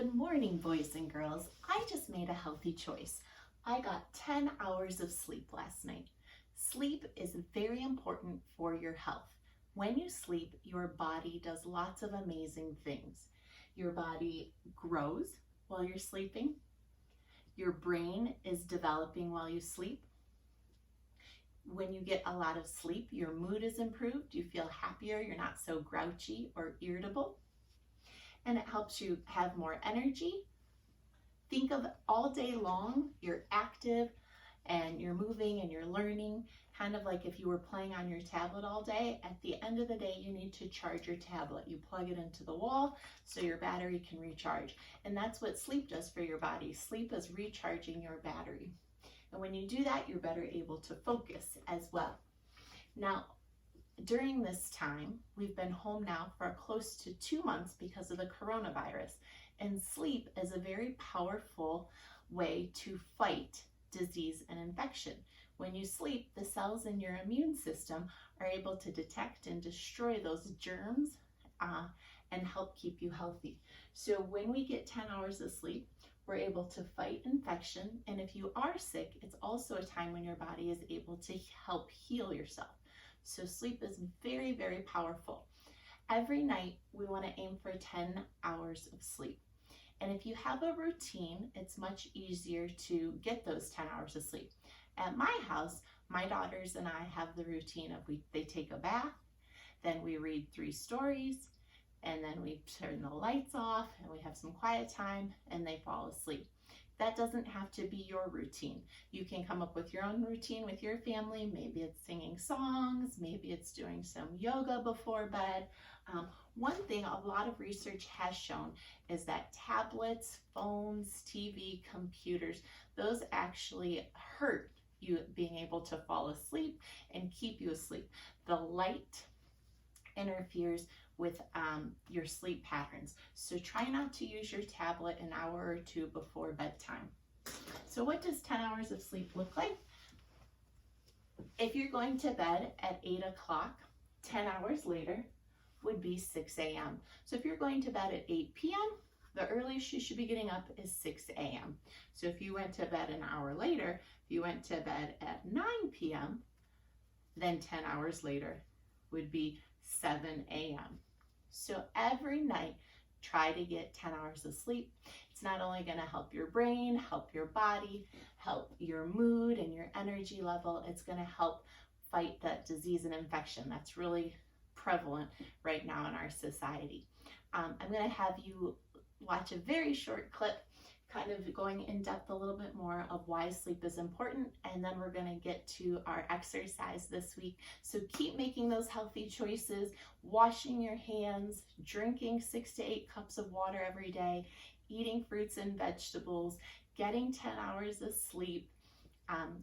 Good morning, boys and girls. I just made a healthy choice. I got 10 hours of sleep last night. Sleep is very important for your health. When you sleep, your body does lots of amazing things. Your body grows while you're sleeping. Your brain is developing while you sleep. When you get a lot of sleep, your mood is improved. You feel happier. You're not so grouchy or irritable. And it helps you have more energy. Think of all day long, you're active and you're moving and you're learning, kind of like if you were playing on your tablet all day. At the end of the day, you need to charge your tablet. You plug it into the wall so your battery can recharge. And that's what sleep does for your body. Sleep is recharging your battery. And when you do that, you're better able to focus as well. Now, during this time, we've been home now for close to 2 months because of the coronavirus, and sleep is a very powerful way to fight disease and infection. When you sleep, the cells in your immune system are able to detect and destroy those germs and help keep you healthy. So when we get 10 hours of sleep, we're able to fight infection, and if you are sick, it's also a time when your body is able to help heal yourself. So sleep is very, very powerful. Every night we want to aim for 10 hours of sleep. And if you have a routine, it's much easier to get those 10 hours of sleep. At my house, my daughters and I have the routine of they take a bath, then we read 3 stories, and then we turn the lights off and we have some quiet time and they fall asleep. That doesn't have to be your routine. You can come up with your own routine with your family. Maybe it's singing songs, maybe it's doing some yoga before bed. One thing a lot of research has shown is that tablets, phones, TV, computers, those actually hurt you being able to fall asleep and keep you asleep. The light interferes with your sleep patterns. So try not to use your tablet an hour or 2 before bedtime. So what does 10 hours of sleep look like? If you're going to bed at 8 o'clock, 10 hours later would be 6 a.m. So if you're going to bed at 8 p.m., the earliest you should be getting up is 6 a.m. So if you went to bed an hour later, if you went to bed at 9 p.m., then 10 hours later would be 7 a.m. So every night, try to get 10 hours of sleep. It's not only going to help your brain, help your body, help your mood and your energy level, it's going to help fight that disease and infection that's really prevalent right now in our society. I'm going to have you watch a very short clip, kind of going in depth a little bit more of why sleep is important, and then we're going to get to our exercise this week. So keep making those healthy choices, washing your hands, drinking 6 to 8 cups of water every day, eating fruits and vegetables, getting 10 hours of sleep,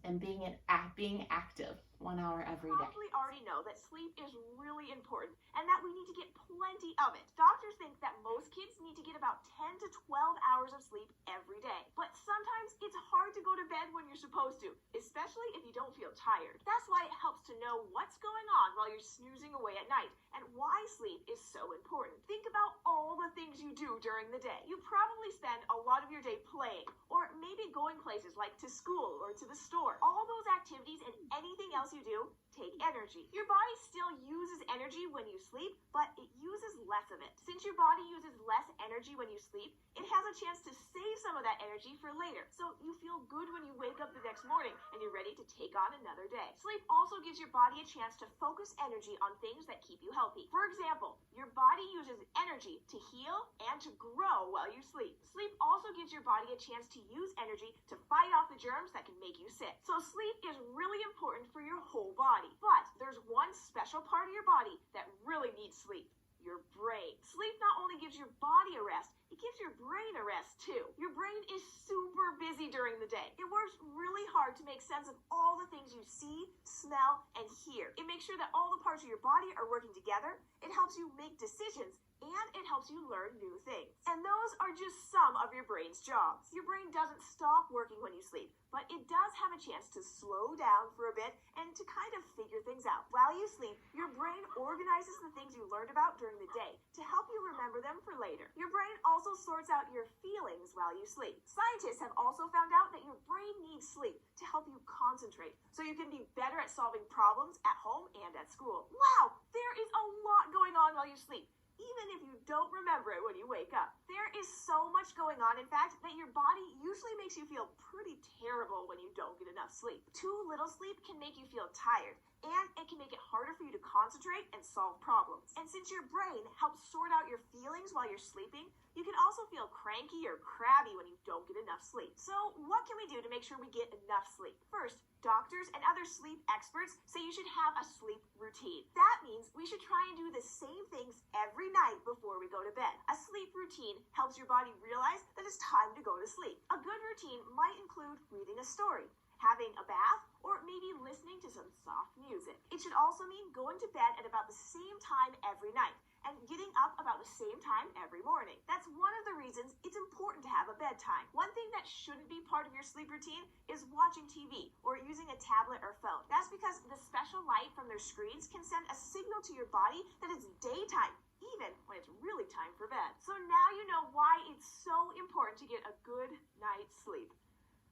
and being active 1 hour every day. Probably already know that sleep is really important and that we need to get plenty of it. Doctors think that most kids need to get about 10 to 12 hours of sleep every day. But sometimes it's hard to go to bed when you're supposed to, especially if you don't feel tired. That's why it helps to know what's going on while you're snoozing away at night and why sleep is so important. Think about all the things you do during the day. You probably spend a lot of your day playing, or maybe going places like to school or to the store. All those activities and anything else you do take energy. Your body still uses energy when you sleep, but it uses less of it. Since your body uses less energy when you sleep, it has a chance to save some of that energy for later. So you feel good when you wake up the next morning and you're ready to take on another day. Sleep also gives your body a chance to focus energy on things that keep you healthy. For example, your body uses energy to heal and to grow while you sleep. Sleep also gives your body a chance to use energy to fight off the germs that can make you sick. So sleep is really important for your whole body. But there's one special part of your body that really needs sleep: your brain. Sleep not only gives your body a rest, it gives your brain a rest too. Your brain is super busy during the day. It works really hard to make sense of all the things you see, smell, and hear. It makes sure that all the parts of your body are working together. It helps you make decisions, and it helps you learn new things. And those are just some of your brain's jobs. Your brain doesn't stop working when you sleep, but it does have a chance to slow down for a bit and to kind of figure things out. While you sleep, your brain organizes the things you learned about during the day to help you remember them for later. Your brain also also sorts out your feelings while you sleep. Scientists have also found out that your brain needs sleep to help you concentrate, so you can be better at solving problems at home and at school. Wow, there is a lot going on while you sleep, even if you don't remember it when you wake up. There is so much going on, in fact, that your body usually makes you feel pretty terrible when you don't get enough sleep. Too little sleep can make you feel tired, and it can make it harder for you to concentrate and solve problems. And since your brain helps sort out your feelings while you're sleeping, you can also feel cranky or crabby when you don't get enough sleep. So what can we do to make sure we get enough sleep? First, doctors and other sleep experts say you should have a sleep routine. That means we should try and do the same things every night before we go to bed. A sleep routine helps your body realize that it's time to go to sleep. A good routine might include reading a story, having a bath, or maybe listening to some soft music. It should also mean going to bed at about the same time every night and getting up about the same time every morning. That's one of the reasons it's important to have a bedtime. One thing that shouldn't be part of your sleep routine is watching TV or using a tablet or phone. That's because the special light from their screens can send a signal to your body that it's daytime, even when it's really time for bed. So now you know why it's so important to get a good night's sleep.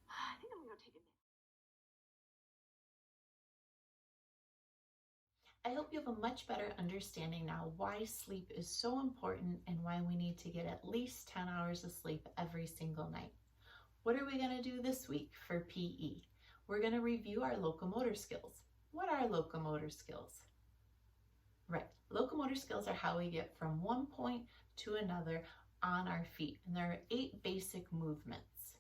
I think I'm gonna go take a nap. I hope you have a much better understanding now why sleep is so important and why we need to get at least 10 hours of sleep every single night. What are we going to do this week for PE? We're going to review our locomotor skills. What are locomotor skills? Right, locomotor skills are how we get from one point to another on our feet, and there are 8 basic movements.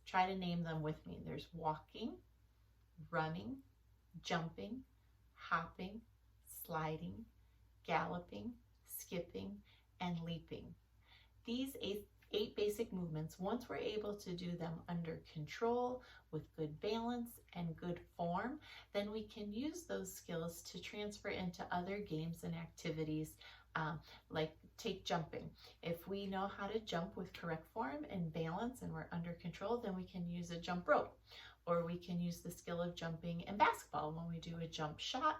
Try to name them with me. There's walking, running, jumping, hopping, sliding, galloping, skipping, and leaping. These eight basic movements, once we're able to do them under control, with good balance and good form, then we can use those skills to transfer into other games and activities, like take jumping. If we know how to jump with correct form and balance and we're under control, then we can use a jump rope. Or we can use the skill of jumping in basketball when we do a jump shot,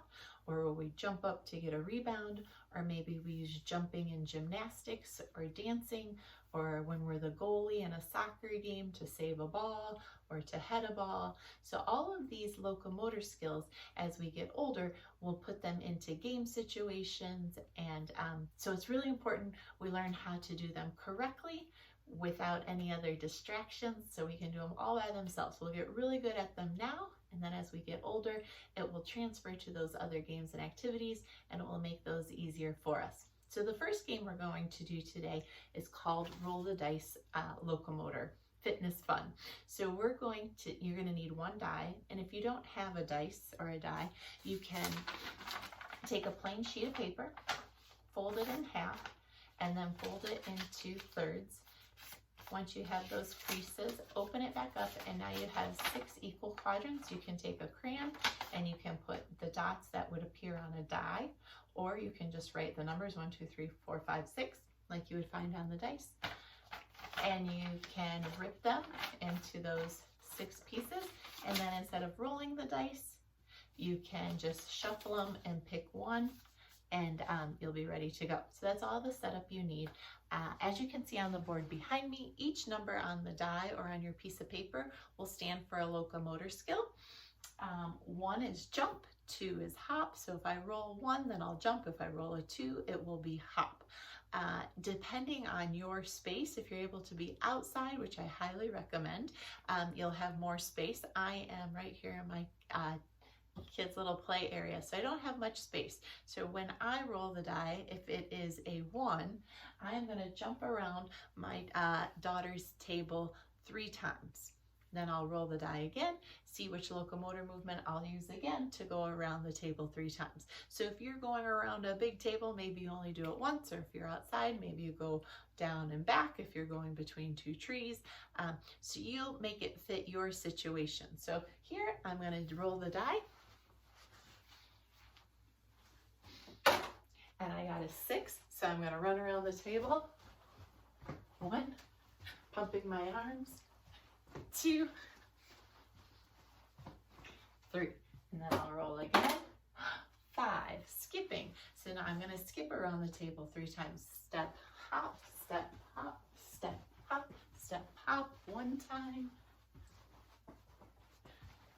or when we jump up to get a rebound, or maybe we use jumping in gymnastics or dancing, or when we're the goalie in a soccer game to save a ball or to head a ball. So all of these locomotor skills, as we get older, we'll put them into game situations, and so it's really important we learn how to do them correctly without any other distractions, so we can do them all by themselves. We'll get really good at them now, and then as we get older, it will transfer to those other games and activities, and it will make those easier for us. So the first game we're going to do today is called Roll the Dice Locomotor Fitness Fun. So you're going to need 1 die, and if you don't have a dice or a die, you can take a plain sheet of paper, fold it in half, and then fold it into thirds. Once you have those creases, open it back up, and now you have 6 equal quadrants. You can take a crayon and you can put the dots that would appear on a die, or you can just write the numbers 1, 2, 3, 4, 5, 6 like you would find on the dice, and you can rip them into those 6 pieces, and then instead of rolling the dice, you can just shuffle them and pick one, and you'll be ready to go. So that's all the setup you need. As you can see on the board behind me, each number on the die or on your piece of paper will stand for a locomotor skill. 1 is jump, 2 is hop. So if I roll 1, then I'll jump. If I roll a 2, it will be hop. Depending on your space, if you're able to be outside, which I highly recommend, you'll have more space. I am right here in my kids' little play area, so I don't have much space. So when I roll the die, if it is a 1, I am going to jump around my daughter's table 3 times. Then I'll roll the die again, see which locomotor movement I'll use again to go around the table 3 times. So if you're going around a big table, maybe you only do it once, or if you're outside, maybe you go down and back if you're going between 2 trees. So you'll make it fit your situation. So here I'm going to roll the die. And I got a 6, so I'm going to run around the table. 1, pumping my arms. 2, 3, and then I'll roll again. 5, skipping. So now I'm gonna skip around the table 3 times. Step, hop, step, hop, step, hop, step, hop. 1 time,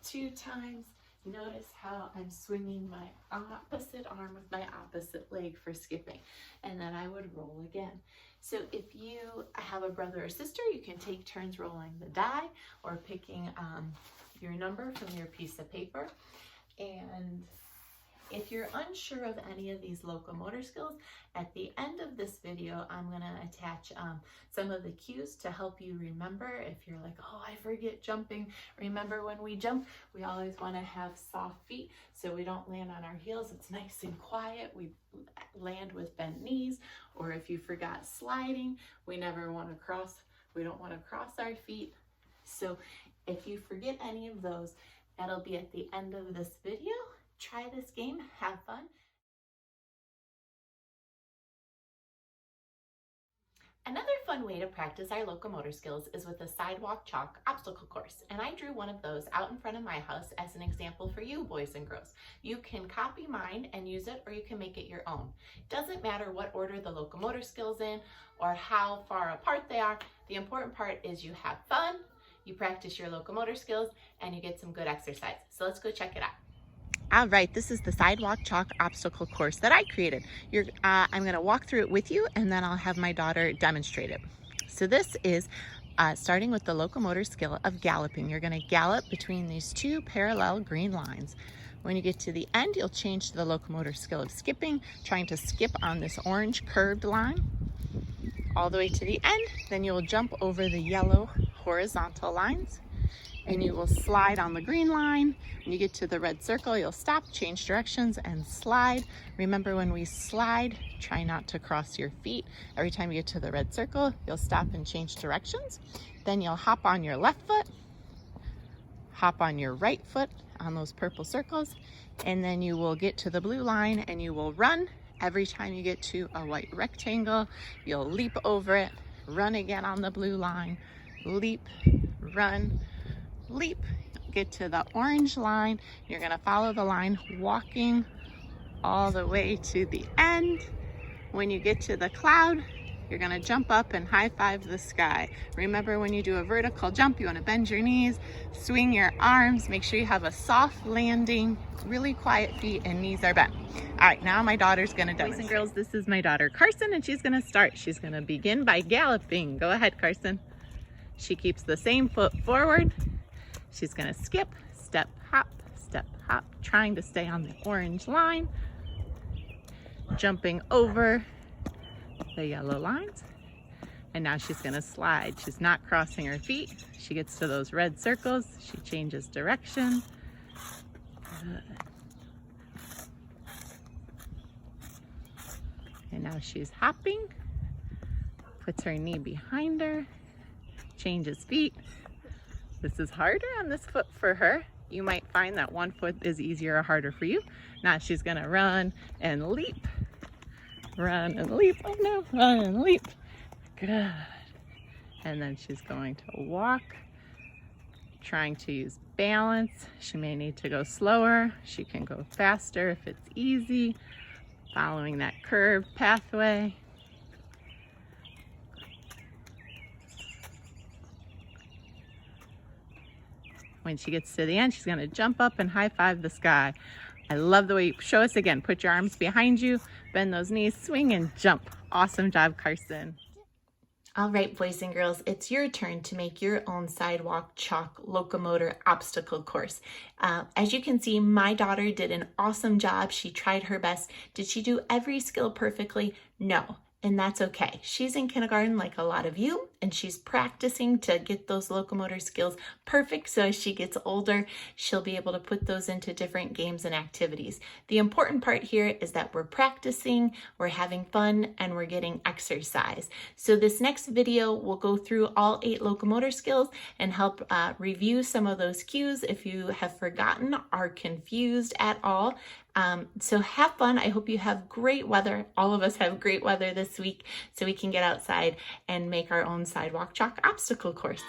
2 times. Notice how I'm swinging my opposite arm with my opposite leg for skipping. And then I would roll again. So if you have a brother or sister, you can take turns rolling the die or picking your number from your piece of paper. And if you're unsure of any of these locomotor skills, at the end of this video, I'm gonna attach some of the cues to help you remember. If you're like, oh, I forget jumping. Remember when we jump, we always wanna have soft feet so we don't land on our heels. It's nice and quiet. We land with bent knees. Or if you forgot sliding, we don't wanna cross our feet. So if you forget any of those, that'll be at the end of this video. Try this game, have fun. Another fun way to practice our locomotor skills is with a sidewalk chalk obstacle course. And I drew one of those out in front of my house as an example for you, boys and girls. You can copy mine and use it, or you can make it your own. Doesn't matter what order the locomotor skills in or how far apart they are. The important part is you have fun, you practice your locomotor skills, and you get some good exercise. So let's go check it out. All right, this is the sidewalk chalk obstacle course that I created. I'm gonna walk through it with you, and then I'll have my daughter demonstrate it. So this is starting with the locomotor skill of galloping. You're gonna gallop between these 2 parallel green lines. When you get to the end, you'll change to the locomotor skill of skipping, trying to skip on this orange curved line all the way to the end. Then you'll jump over the yellow horizontal lines, and you will slide on the green line. When you get to the red circle, you'll stop, change directions, and slide. Remember, when we slide, try not to cross your feet. Every time you get to the red circle, you'll stop and change directions. Then you'll hop on your left foot, hop on your right foot on those purple circles, and then you will get to the blue line and you will run. Every time you get to a white rectangle, you'll leap over it, run again on the blue line, leap, run, leap, get to the orange line. You're gonna follow the line, walking all the way to the end. When you get to the cloud, you're gonna jump up and high five the sky. Remember, when you do a vertical jump, you wanna bend your knees, swing your arms, make sure you have a soft landing, really quiet feet, and knees are bent. All right, now my daughter's gonna demonstrate. Boys and girls, this is my daughter, Carson, and she's gonna start. She's gonna begin by galloping. Go ahead, Carson. She keeps the same foot forward. She's gonna skip, step, hop, trying to stay on the orange line, jumping over the yellow lines, and now she's gonna slide. She's not crossing her feet. She gets to those red circles, she changes direction. Good. And now she's hopping, puts her knee behind her, changes feet. This is harder on this foot for her. You might find that one foot is easier or harder for you. Now she's gonna run and leap. Run and leap, oh no, run and leap. Good. And then she's going to walk, trying to use balance. She may need to go slower. She can go faster if it's easy, following that curved pathway. When she gets to the end, she's gonna jump up and high five the sky. I love the way you show us again. Put your arms behind you, bend those knees, swing and jump. Awesome job, Carson. All right, boys and girls, it's your turn to make your own sidewalk chalk locomotor obstacle course. As you can see, my daughter did an awesome job. She tried her best. Did she do every skill perfectly? No. And that's okay. She's in kindergarten like a lot of you, and she's practicing to get those locomotor skills perfect, so as she gets older, she'll be able to put those into different games and activities. The important part here is that we're practicing, we're having fun, and we're getting exercise. So this next video will go through all 8 locomotor skills and help review some of those cues if you have forgotten, are confused at all. So have fun. I hope you have great weather. All of us have great weather this week, so we can get outside and make our own sidewalk chalk obstacle course.